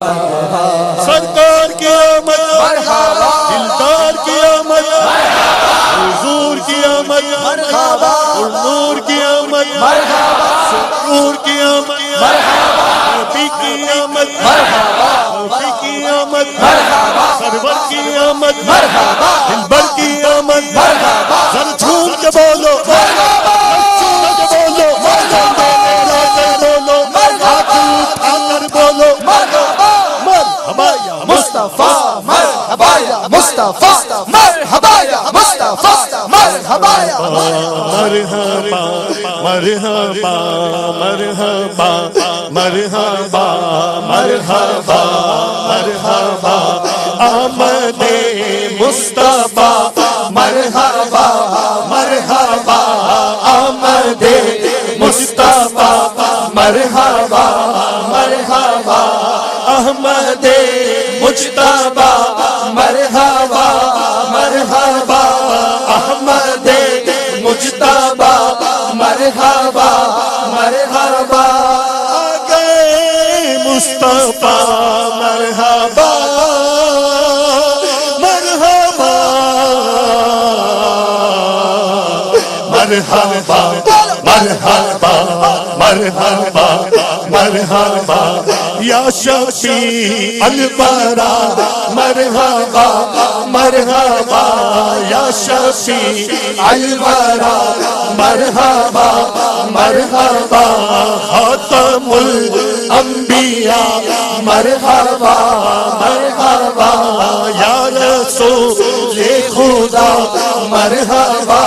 سرکار کی آمد، دلدار کی آمد، حضور کی آمد، نور کی آمد، سرور کی آمد، نبی کی آمد، نبی کی آمد، سرور کی آمد، دلبر کی آمد، ذرا جھوم کے بولو، جھوم کے بولو، مصطفیٰ مرحبا یا مصطفیٰ مرحبا یا مصطفیٰ مرحبا یا مرحبا مرحبا مرحبا مرحبا مرحبا مرحبا آمد مصطفیٰ مرحبا مرحبا آمد مصطفیٰ مرحبا مرحبا احمد مجتبی مرحبا مرحبا احمد مجتبی مرحبا مرحبا آگئے مصطفیٰ مرحبا مرحبا مرحبا مرحبا مرحبا مرحبا یا شفیع الورا مرحبا مرحبا یا شفیع الورا مرحبا مرحبا خاتم الانبیاء مرحبا مرحبا یا رسول خدا مرحبا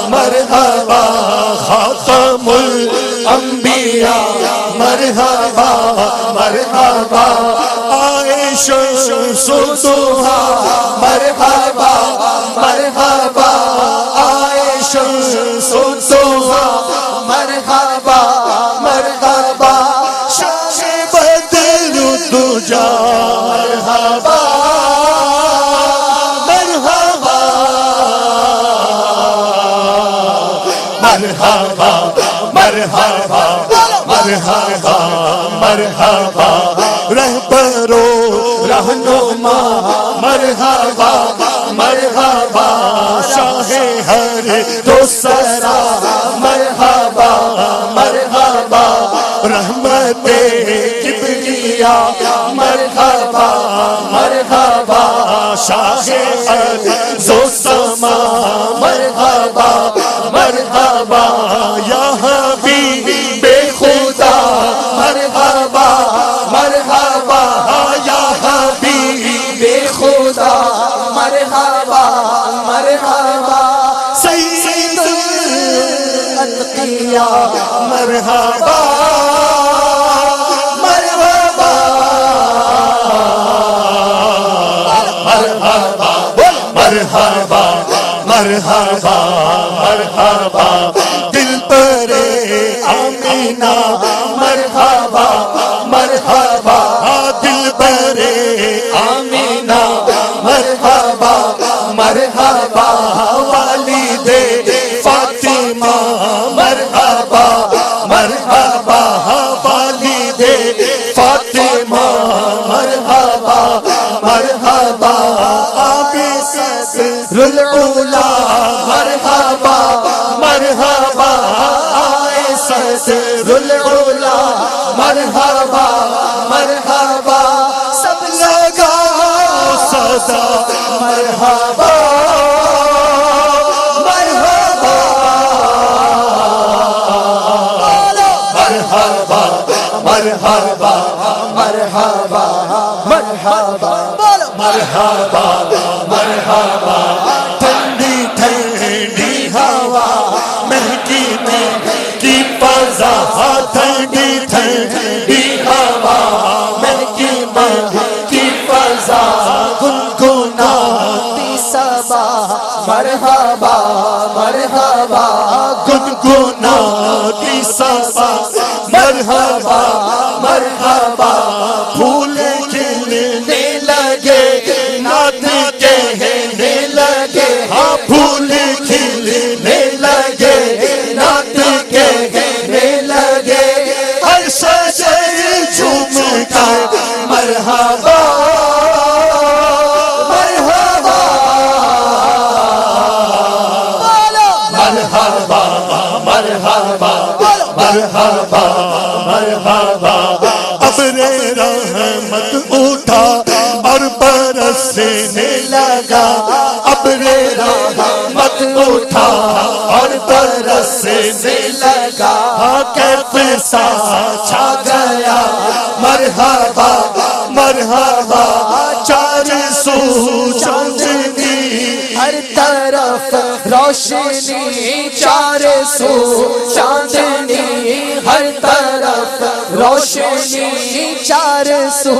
مرحبا خاتم الانبیاء مرحبا مرحبا عائشہ صدوہا مرحبا مرحبا عائشہ صدوہا مرحبا مرحبا شاہ بدر الدجا مرحبا مرحبا مرحبا مرحبا مرحبا مرحبا رہبر و رہنما مرحبا مرحبا شاہ ہر دو سرا مرحبا مرحبا رحمت کبریا مرحبا مرحبا شاہ ارض و سما مرحبا مرحبا یا حبیب خدا مرحبا مرحبا یا حبیب خدا مرحبا مرحبا سید الانقیاء مرحبا مرحبا مرحبا مرحبا مرحبا مرحبا دل پر آمینہ مرحبا مرحبا دل پر آمینہ مرحبا مرحبا والد فاطمہ مرحبا مرحبا والد فاطمہ مرحبا مرحبا عابد العلا مرحبا مرحبا عائشہ العلا مرحبا مرحبا سب لگا صدا مرحبا مرحبا مرحبا مرحبا مرحبا مرحبا مرحبا مرحبا ٹھنڈی ٹھنڈی ہوا مہکی مہکی فضا ٹھنڈی ٹھنڈی ہوا مہکی مہکی فضا گنگناتی صبا مرحبا مرحبا گنگناتی صبا مرحبا مرحبا پھول کھلنے لگے نعت کہنے لگے ہاں پھول کھلنے لگے نعت کہنے لگے ہر شجر جھوم کر مرحبا مرحبا مرحبا مرحبا مرحبا مرحبا ابر رحمت اٹھا اور برسنے لگا ابر رحمت اٹھا اور برسنے لگا کیف سا چھا گیا مرحبا مرحبا چار سو چاندنی ہر طرف روشنی چار سو چاندنی ہر طرف روشنی چار سو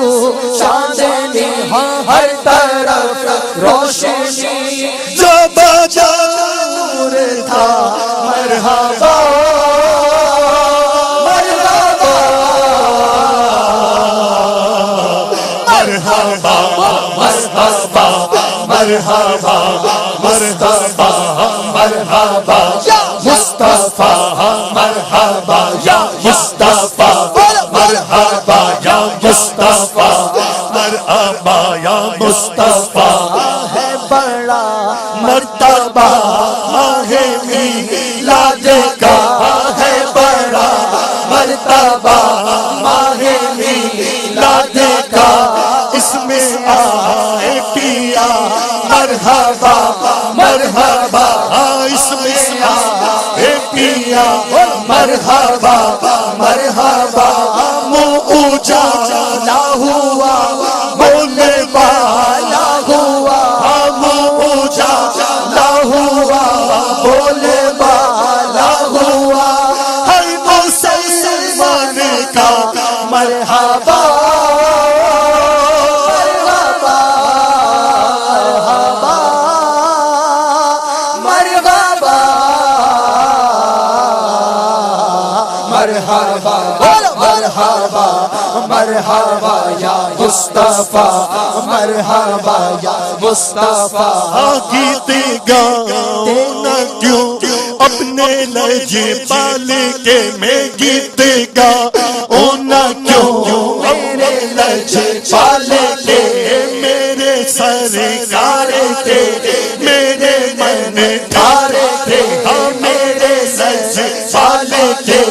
چاندنی ہر طرف روشنی جو بجا نور تھا مرحبا مرحبا مرحبا مرحبا مرحبا مرحبا مرحبا یا مصطفیٰ مرحبا یا مصطفیٰ مرحبا یا مصطفیٰ مرحبا یا مصطفیٰ ہے بڑا مرتبہ ماہ میلاد کا ہے بڑا مرتبہ ماہ میلاد کا اس میں آئے پیا مرحبا مرحبا اس میں آئے پیا مرحبا مرحبا منہ اجالا ہوا بولے والا ہوا بولے والا ہوا ہر مسلمان کا مرحبا مرحبا مرحبا مرحبا مرحبا یا مصطفیٰ مرحبا یا مصطفیٰ گیت گاؤں نہ کیوں اپنے لہجے پال کے میں گیت گاؤں نہ کیوں اپنے لہجے پال کے میرے سرکار تھے میرے من ٹھارے تھے میرے لہجے پال کے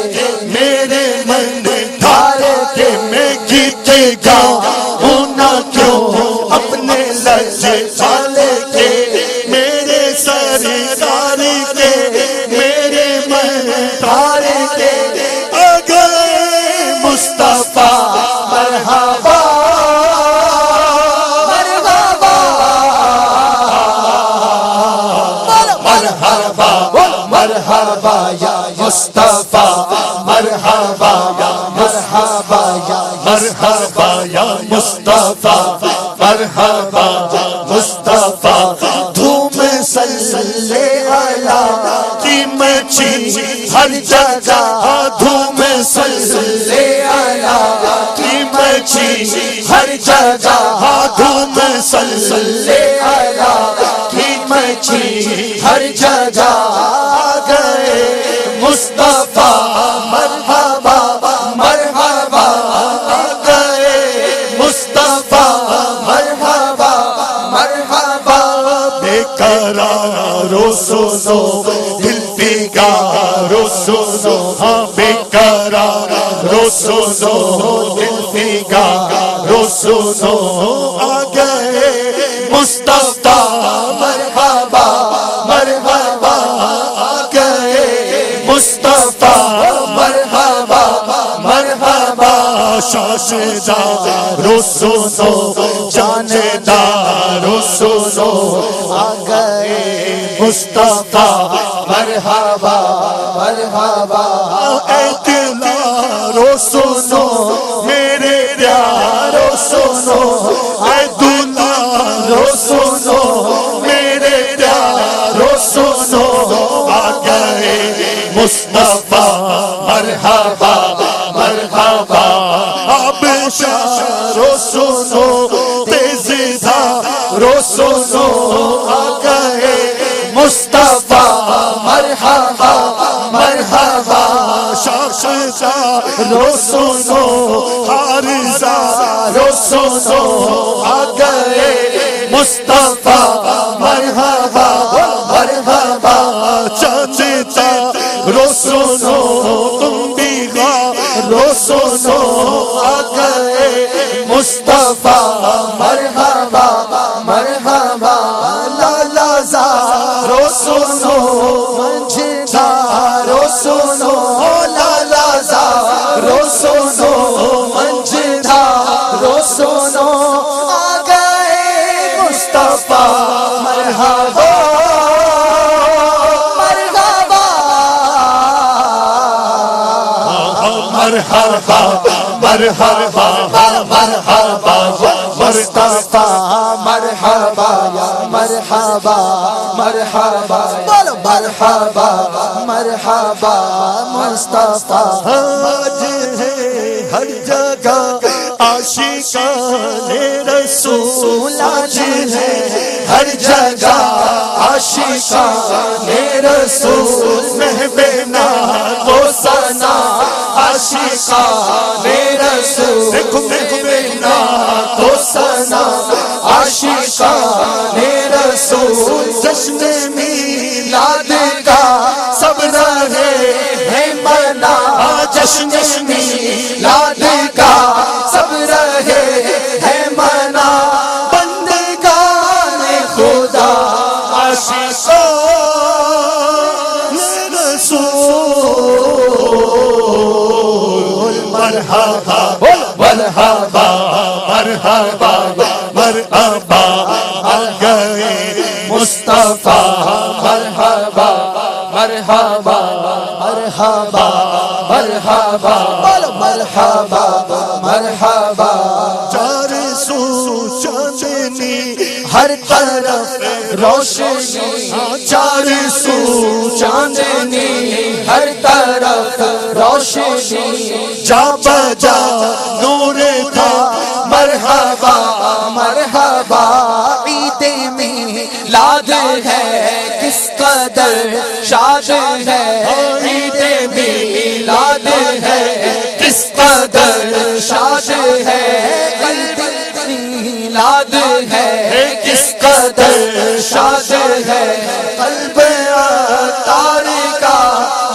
میرے من ٹھارے تھے میں گیت گاؤں نہ کیوں اپنے لہجے پال کے میرے سرکار کے میرے من ٹھارے کے اگر مصطفیٰ مرحبا مرحبا مرحبا مرحبا یا مصطفیٰ مرحبا مرحبا یا مرحبا یا مصطفیٰ مرحبا مصطفیٰ دھوم صلی علی کی مچی ہر جگہ دھوم صلی علی کی مچی ہر جگہ دھوم صلی علی کی مچی ہر جگہ گئے مصطفیٰ مرحبا مرحبا گئے مصطفیٰ مرحبا مرحبا بے قرارو سنو دل فگارو سنو ہاں بے قرارو سنو دل فگارو سنو آ گئے مصطفیٰ مرحبا مرحبا آ گئے مصطفیٰ مرحبا مرحبا شاشدارو سنو جاندارو سنو آ گئے مصطفیٰ مرحبا مرحبا اعتلارو سنو میرے پیارو سنو اے دلارو سنو میرے پیارو سنو آ گئے مصطفیٰ مرحبا مرحبا آبشارو سنو تیزدارو سنو آ گئے مصطفیٰ مرحبا مرحبا شاشدارو سنو حارزارو سنو آ گئے مصطفیٰ مرحبا مرحبا چاند تارو سنو تم بھی غارو سنو آ گئے مصطفیٰ مرحبا مرحبا لالا زارو سنو منجدارو سنو لالا زارو سنو منجدارو سنو آ گئے مصطفیٰ مرحبا مرحبا مرحبا مرحبا مرحبا مصطفیٰ مرحبا یا مرحبا مرحبا بولو مرحبا مرحبا مصطفیٰ آج ہے ہر جگہ عاشقان رسول آج ہے ہر جگہ عاشقان رسول محبنا وہ ثنا عاشقان رسول محبنا وہ ثنا عاشقان رسول جشن میلاد کا سب رہے ہیں منا جشن میلاد کا سب رہے ہیں منا بندگان خدا عاشقان رسول مرحبا مرحبا مرحبا مرحبا آ گئے مصطفیٰ مرحبا مرحبا مرحبا مرحبا بولو مرحبا مرحبا چار سو چاندنی ہر طرف روشنی چار سو چاندنی ہر طرف روشنی جا بجا نور تھا مرحبا مرحبا عید میلاد ہے کس قدر شاد ہے عید میلاد ہے کس قدر شاد ہے عید میلاد ہے کس قدر شاد ہے قلب عطار کا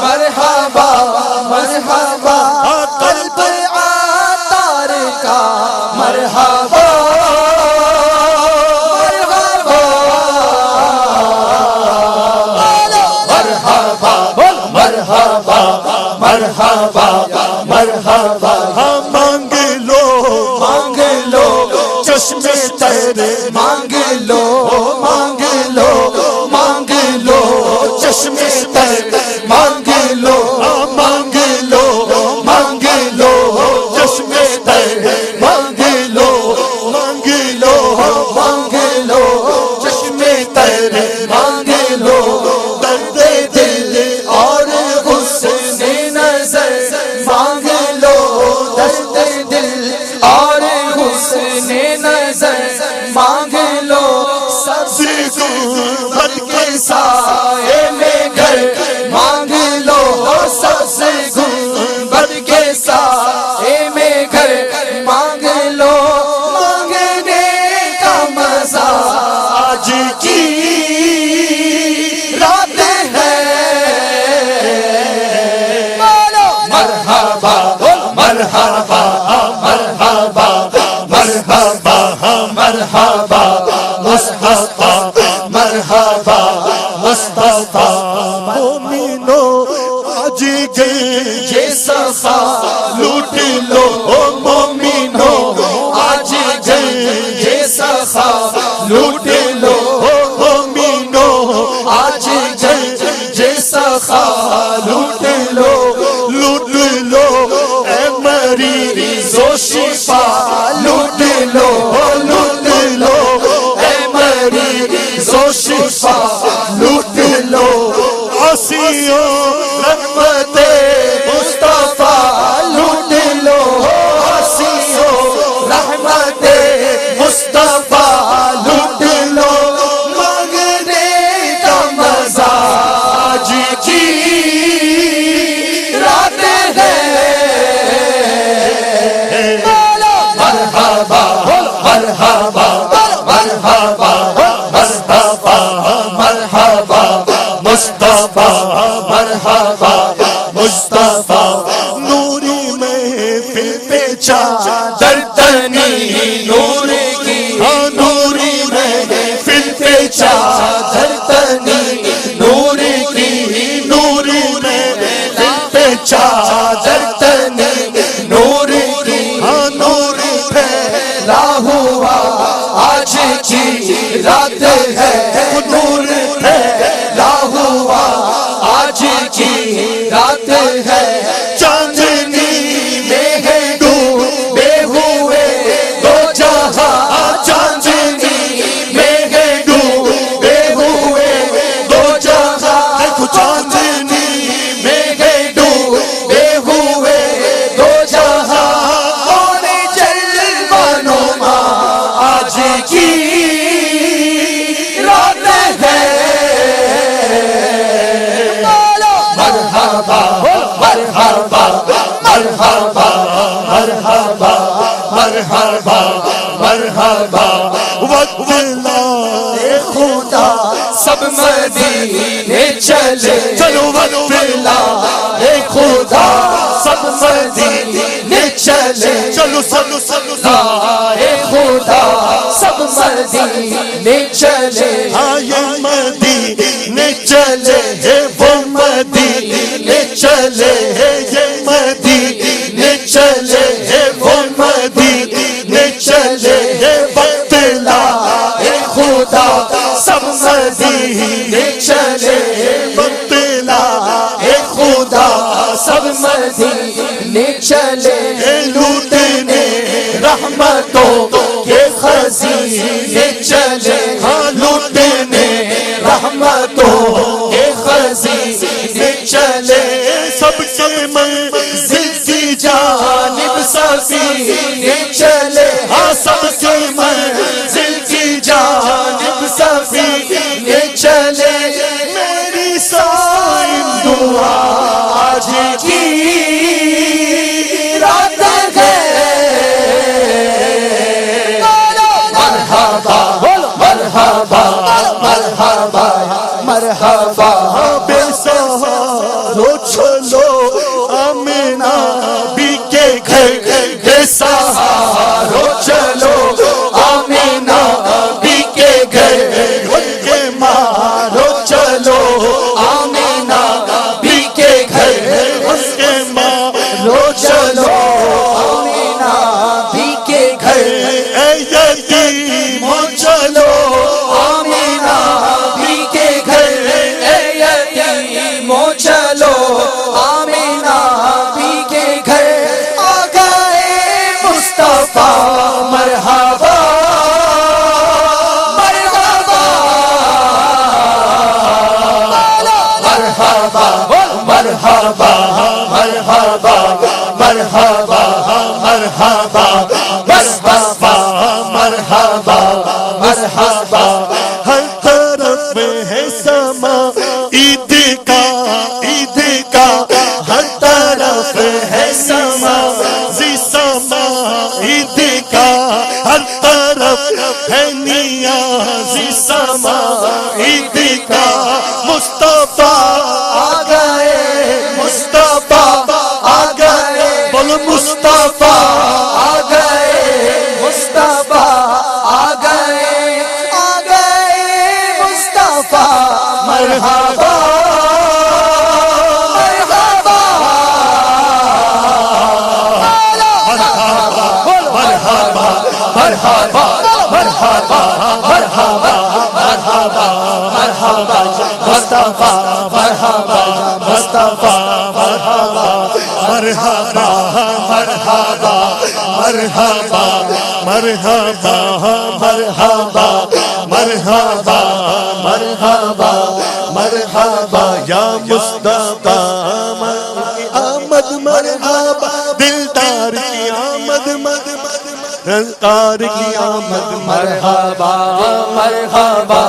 مرحبا مرحبا قلب عطار کا مرحبا مرحبا مرحبا مرحبا مانگ لو چشم تیرے مانگ لو مانگ لو مانگ لو چشم تیرے مانگ لو مانگ لو مانگ لو چشم تیرے مانگ لو مانگ لو مانگ لو چشم تیرے مانگ لو درد دل اور حسن نظر مانگ لو درد دل اور حسن نظر مانگ لو سبزی گنبد کے سائے میں گھر مانگ لو سبزی گنبد کے سائے میں گھر مانگ لو مانگنے کا مزہ آج کی رات ہے مرحبا مرحبا مرحبا مرحبا مرحبا مصطفیٰ مرحبا مصطفیٰ مومنو آج گئے یہ صفا لوٹ لو مومنو آج گئے یہ صفا لوٹ لو مومنو آج گئے یہ صفا لوٹ لو لوٹ لو اے مریض و شفا لوٹ لو لوٹ لو اے مریض و شفا لوٹ لو عصیوں رحمت مصطفیٰ لوٹ لو عصیوں رحمت مصطفیٰ لوٹ لو مانگنے کا مزہ آج کی رات ہے مرحبا ہوا آج کی رات ہے نور پھیلا ہوا آج کی رات ہے چاندنی میں ہے ڈوبے ہوئے دو جہاں چاندنی میں ہے ڈوبے ہوئے دو جہاں چاندنی میں ہے ڈوبے ہوئے دو جہاں ہونے جلوانوں ماں آج کی رات ہے مرحبا مرحبا مرحبا مرحبا مرحبا مرحبا وقت لا خدا سب مدینے چلے چلو وقت لا خدا سب مدینے چلے چلو چلو چلو خدا سب مدینے چلے آئے مدینے چلے ہے وہ مدینے چلے ہے یہ مدینے چلے ہے وہ مدینے چلے ہے وقت لا خدا سب مدینے چلے وقت لا خدا سب مدینے چلے لوٹنے رحمتوں کے خزینے چلے لوٹنے رحمتوں کے خزینے چلے سب سے منزل کی جانب سفینے چلے سب سے منزل کی جانب سفینے چلے میری صائم دعا آج کی رات ہے مرحبا مرحبا مرحبا مرحبا بے سہارو چلو آمینہ بی کے گھر بے سہارو چلو آمینہ بی کے گھر کے مارو چلو آمینہ بی کے گھر اس کے ماں رو چلو آمینہ بی کے گھر اے یتیموں چلو آمینہ بی کے گھر اے یتیموں چلو آمینہ بی کے گھر آ گئے مصطفیٰ مرحبا مرحبا مرحبا مرحبا مرحبا مرحبا مرحبا مصطفیٰ مرحبا مرحبا ہر طرف ہے سما عید کا ہر طرف ہے سما عید کا ہر طرف ہے نیازی سما عید کا مصطفیٰ آ گئے مصطفیٰ آ گئے بولو مصطفیٰ آ گئے مصطفیٰ آ گئے مصطفیٰ مرحبا مرحبا مرحبا مرحبا مرحبا مرحبا مرحبا مرحبا مصطفیٰ مرحبا مصطفیٰ مرحبا مرحبا مرحبا مرحبا مرحبا مرحبا مرحبا مرحبا مرحبا یا مصطفیٰ آمد مرحبا دلدار کی آمد رنگار کی آمد مرحبا مرحبا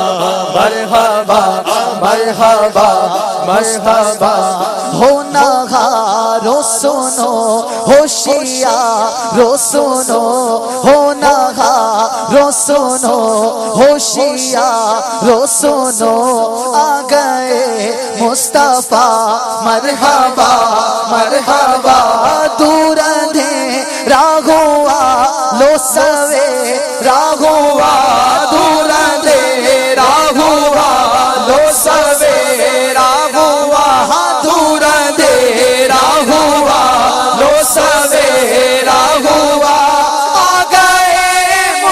مرحبا مرحبا مرحبا ہونا ہارو سنو ہوشیارو سنو ہونا ہارو سنو ہوشیارو سنو آ گئے مصطفیٰ مرحبا مرحبا دور اندھیرا ہوا لو سوے راہوا دور اندھیرا ہوا لو سوے راہوا دور اندھیرا ہوا لو سوے راہوا آ گئے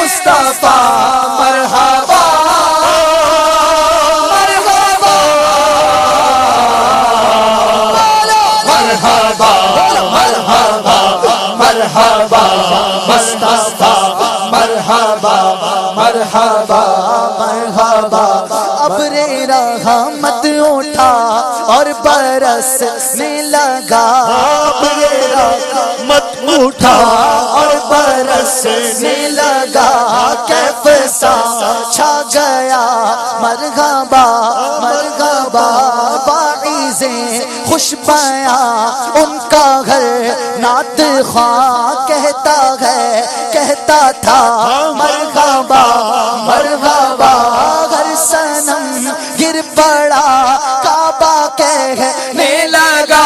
مصطفیٰ مرحبا مرحبا مرحبا مرحبا مرحبا مصطفیٰ مرحبا مرحبا مرحبا ابر رحمت اٹھا اور برسنے لگا ابر رحمت اٹھا اور برسنے لگا کیف سا چھا گیا مرحبا مرحبا باعثیں خوش بیاں ان کا گھر نعت خواں کہتا تھا مرحبا مرحبا ہر صنم گر پڑا کعبہ کہنے لگا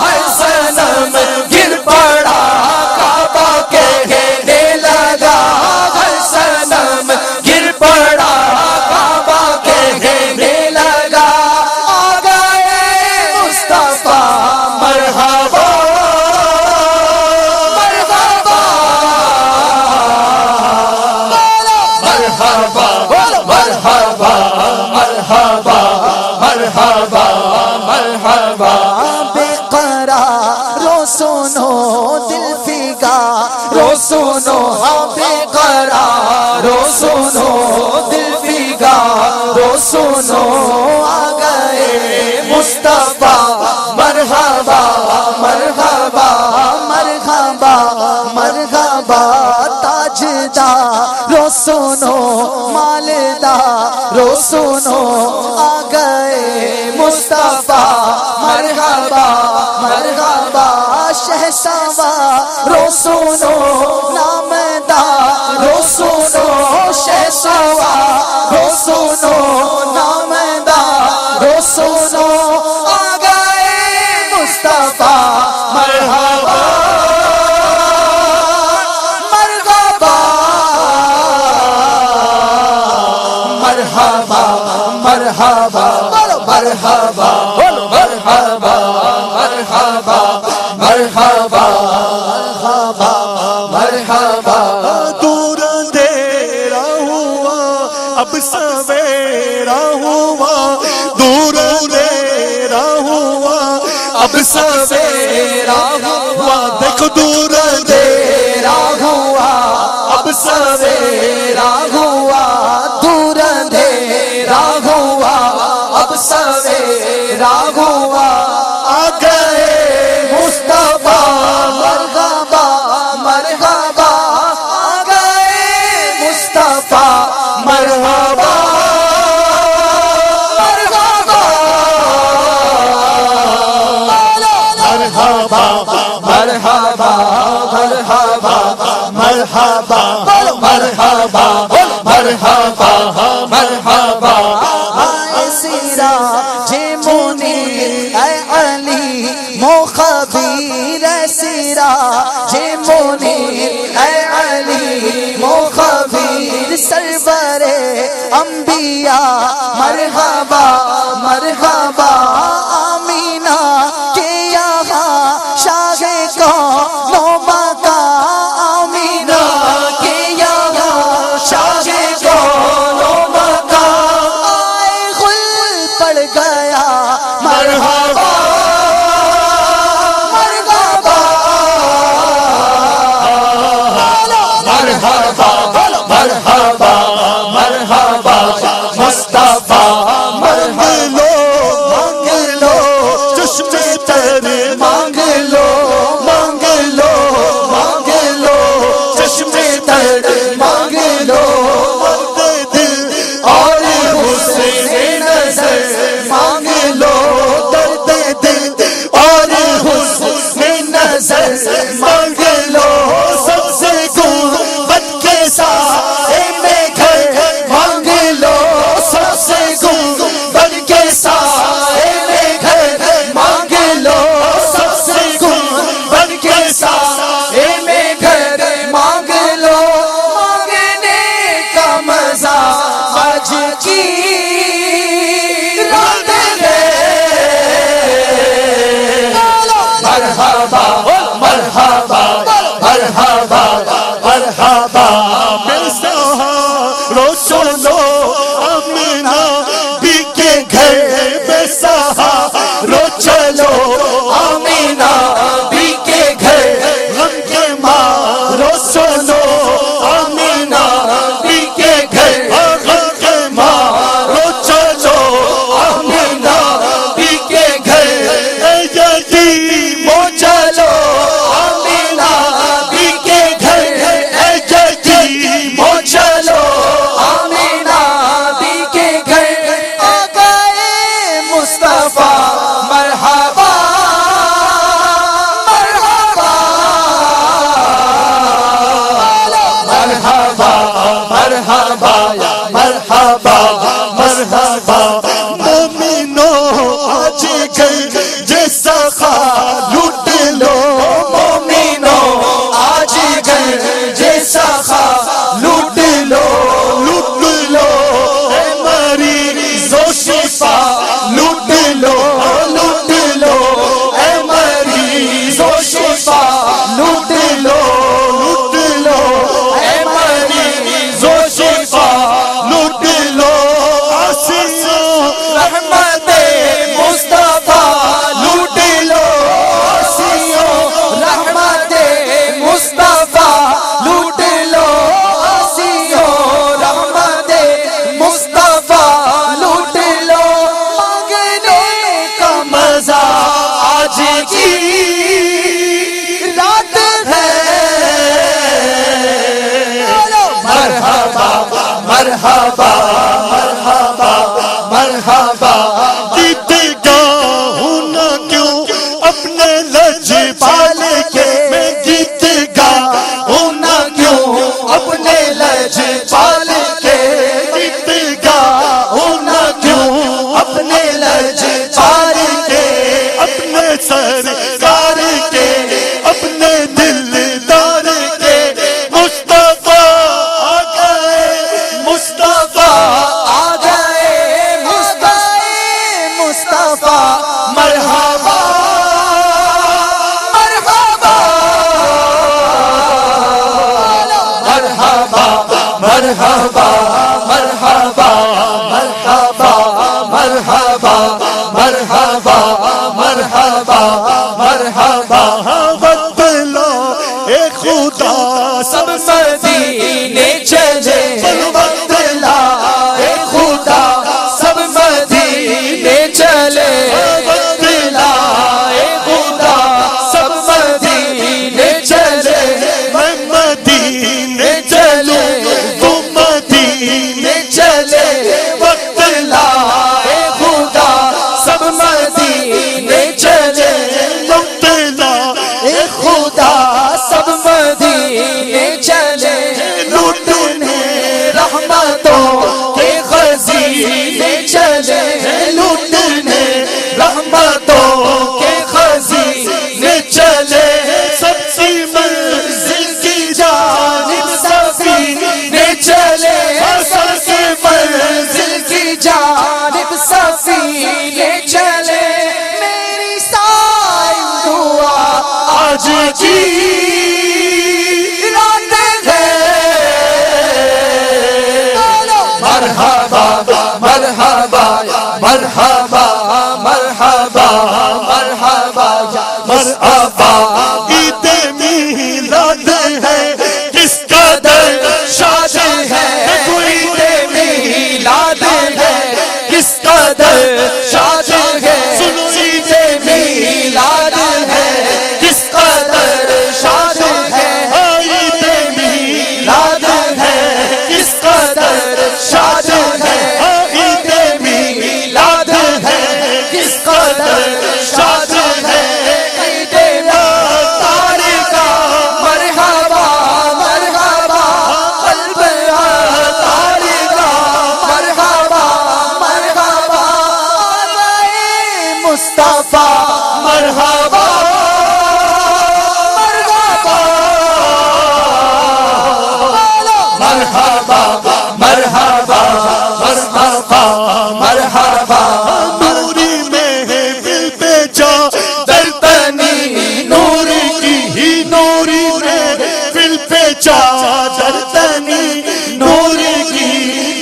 ہر صنم گر پڑا کعبہ کہنے لگا ہر صنم گر پڑا کعبہ کہنے لگا آ گئے مصطفیٰ مرحبا مرحبا مرحبا مرحبا مرحبا مرحبا مرحبا بے قرارو سنو دل فگارو سنو بے قرارو سنو دل فگارو سنو آ گئے مصطفیٰ مرحبا مرحبا مرحبا مرحبا تاجدار رو سنو مالدار رو سنو آ گئے مصطفیٰ مرحبا مرحبا شہسوار رو سنو نامدار رو سنو شہسوار رو سنو نامدار رو سنو آ گئے مصطفیٰ مرحبا مرحبا مرحبا مرحبا مرحبا مرحبا مرحبا مرحبا مرحبا مرحبا دور اندھیرا ہوا اب سویرا ہوا دور اندھیرا ہوا اب سویرا ہوا دیکھو دور اندھیرا ہوا اب سویرا ہوا دور اندھیرا ہوا اب سویرا ہوا آ گئے مصطفیٰ مرحبا مرحبا آ گئے مصطفیٰ مرحبا مرحبا مرحبا مرحبا مرحبا مرحبا مرحبا مرحبا مرحبا آئے سیرا جے منیر اے علی مخبیر اے سیرا جے منیر اے علی مخبیر سرور انبیاء مرحبا مرحبا آمینہ کے یہاں شاہ کون و مکان آمینہ کے یہاں شاہ کون و مکان آئے غل پڑ گیا مرحبا مرحبا مرحبا مرحبا مرحبا مصطفیٰ مانگ لو چشم تر مانگ لو مانگ لو مانگ لو چشم تر مانگ لو دل اور حسن نظر مانگ لو درد دل اور حسن نظر مانگ لو سب سے گنبد کے سائے میں گھر مانگ لو سب سے گنبد کے سائے میں گھر مانگ لو سب سے گنبد کے سائے میں گھر مانگ لو مانگنے کا مزہ آج کی رات ہے مرحبا مرحبا مرحبا مرحبا مل سہا سنو آمینہ بی کے گھر میں سہارو چلو آمینہ بی کے گھر غم کے مارو سنو آمینہ بی کے گھر غم کے مارو چلو آمینہ بی کے گھر اے یتیموں چلو آمینہ بی کے گھر اے یتیموں چلو آمینہ بی کے گھر آقائے مصطفیٰ مرحبا مرحبا مرحبا مرحبا یا مرحبا مرحبا مومنو آج گھر جیسا خواہ لوٹ لو مومنو آج گھر جیسا خواہ لوٹ لو لوٹ لو اے مریض و شفا لوٹ لو لوٹ لو اے مریض و شفا لوٹ لو لوٹ لو اے مریض و شفا لوٹ لو آسیوں رحمت مصطفیٰ لوٹ لو آسیوں رحمت مصطفیٰ لوٹ لو آسیوں رحمت مصطفیٰ لوٹ لو مانگنے کا مزہ آج کی رات ہے مرحبا مرحبا مرحبا مرحبا گیت گاؤں نہ کیوں اپنے لج پال کے میں گیت گاؤں نہ کیوں اپنے لج پال کے گیت گاؤں نہ کیوں اپنے لج پال کے اپنے سرکار کے اپنے دلدار کے مصطفیٰ آ گئے مصطفیٰ آ گئے مصطفیٰ مرحبا مرحبا مرحبا مرحبا مرحبا مرحبا مرحبا مرحبا مرحبا مرحبا وقت لو اے خدا سب مدینے چلے وقت لائے خدا سب مدینے چلے وقت لائے خدا سب مدینے چلے میں مدینے چلوں تو مدینے چلے وقت لائے خدا سب مدینے چلے وقت لا اے خدا سب مدینے چلے لوٹنے رحمتوں کے خزینے چلے لوٹنے رحمتوں کے خزینے چلے سب سی منزل کی جانب سفینے چلے سب سے منزل کی جانب سفینے چلے میری سائن دعا آج کی رات ہے مرحبا مرحبا مرحبا مرحبا مرحبا مرحبا عید میلاد ہے کس قدر شاد ہے عید میلاد ہے کس قدر شاد ہے عید میلاد ہے کس قدر شاد ہے عید میلاد ہے کس قدر شاد ہے عید میلاد ہے کس قدر شاد ہے عید اتار کا مرحبا مرحبا قلب اتار کا مرحبا مرحبا آقائے مصطفیٰ مرحبا مرحبا مرحبا مرحبا مرحبا نوری محفل پہ جا درتنی نور کی ہی نوری محفل پہ جا درتنی نور کی